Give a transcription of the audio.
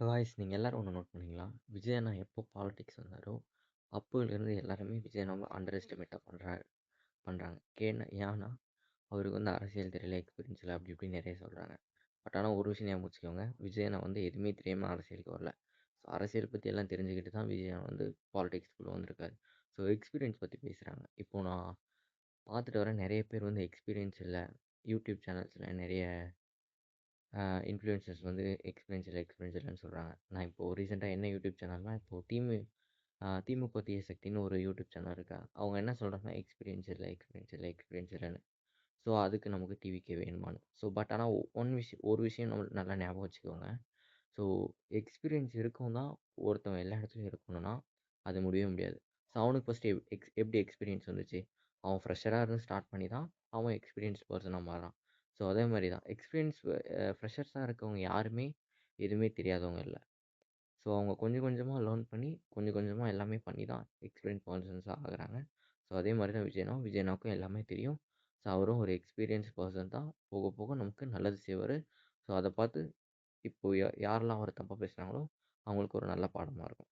Guys நீங்க எல்லாரும் ஒண்ணு நோட் பண்ணீங்களா? விஜய் அண்ணா எப்போ பாலிடிக்ஸ் வந்தாரோ, அப்போலேருந்து எல்லாருமே விஜய் அண்ணாவ அண்டர் எஸ்டிமேட்டா பண்றாங்க. ஏன்னா, அவருக்கு வந்து அரசியல் தெரியல, எக்ஸ்பீரியன்ஸ் இல்ல அப்படி இப்படின்னு நெறைய சொல்றாங்க. பட் ஆனா ஒரு விஷயம் ஞாபகம் வச்சுக்கோங்க. விஜய் அண்ணா வந்து எதுவுமே தெரியாம அரசியலுக்கு வரல. ஸோ அரசியல் பத்தி எல்லாம் தெரிஞ்சுக்கிட்டு தான் விஜய் அண்ணா வந்து பாலிடிக்ஸ்குள்ள வந்திருக்காரு. ஸோ எக்ஸ்பீரியன்ஸ் பத்தி பேசுறாங்க. இப்போ நான் பார்த்துட்டு வரேன் நெறைய பேர் வந்து எக்ஸ்பீரியன்ஸ் இல்ல. யூடியூப் சேனல்ஸ்ல நெறைய இன்ஃப்ளூயன்சர்ஸ் வந்து எக்ஸ்பீரியன்ஸ் இல்லைன்னு சொல்கிறாங்க. நான் இப்போது ரீசெண்டாக என்ன யூடியூப் சேனல்னால் இப்போது திமுக தீய சக்தின்னு ஒரு யூடியூப் சேனல் இருக்கா. அவங்க என்ன சொல்கிறாங்கன்னா எக்ஸ்பீரியன்ஸ் இல்லைன்னு. ஸோ அதுக்கு நமக்கு டிவிக்கே வேணுமான்னு. ஸோ பட் ஆனால் ஒரு விஷயம் நம்மளுக்கு நல்லா ஞாபகம் வச்சுக்கோங்க. ஸோ எக்ஸ்பீரியன்ஸ் இருக்கவும் தான் ஒருத்தவன் எல்லா இடத்துலையும் இருக்கணும்னா அது முடியவே முடியாது. ஸோ அவனுக்கு ஃபஸ்ட்டு எப்படி எக்ஸ்பீரியன்ஸ் வந்துச்சு? அவன் ஃப்ரெஷராக இருந்து ஸ்டார்ட் பண்ணி தான் அவன் எக்ஸ்பீரியன்ஸ் பர்சனாக மாறான். ஸோ அதே மாதிரி தான் ஃப்ரெஷர்ஸாக இருக்கவங்க யாருமே எதுவுமே தெரியாதவங்க இல்ல. ஸோ அவங்க கொஞ்சம் கொஞ்சமாக லேர்ன் பண்ணி கொஞ்சம் கொஞ்சமாக எல்லாமே பண்ணி தான் எக்ஸ்பீரியன்ஸ் பர்சன்ஸாக ஆகுறாங்க. ஸோ அதே மாதிரி தான் விஜயனாவுக்கும் எல்லாமே தெரியும். ஸோ அவரும் ஒரு எக்ஸ்பீரியன்ஸ் பர்சன் தான். போக போக நமக்கு நல்லது செய்வார். ஸோ அதை பார்த்து இப்போ யாரெல்லாம் அவரை தப்பாக பேசுகிறாங்களோ அவங்களுக்கு ஒரு நல்ல பாடமாக இருக்கும்.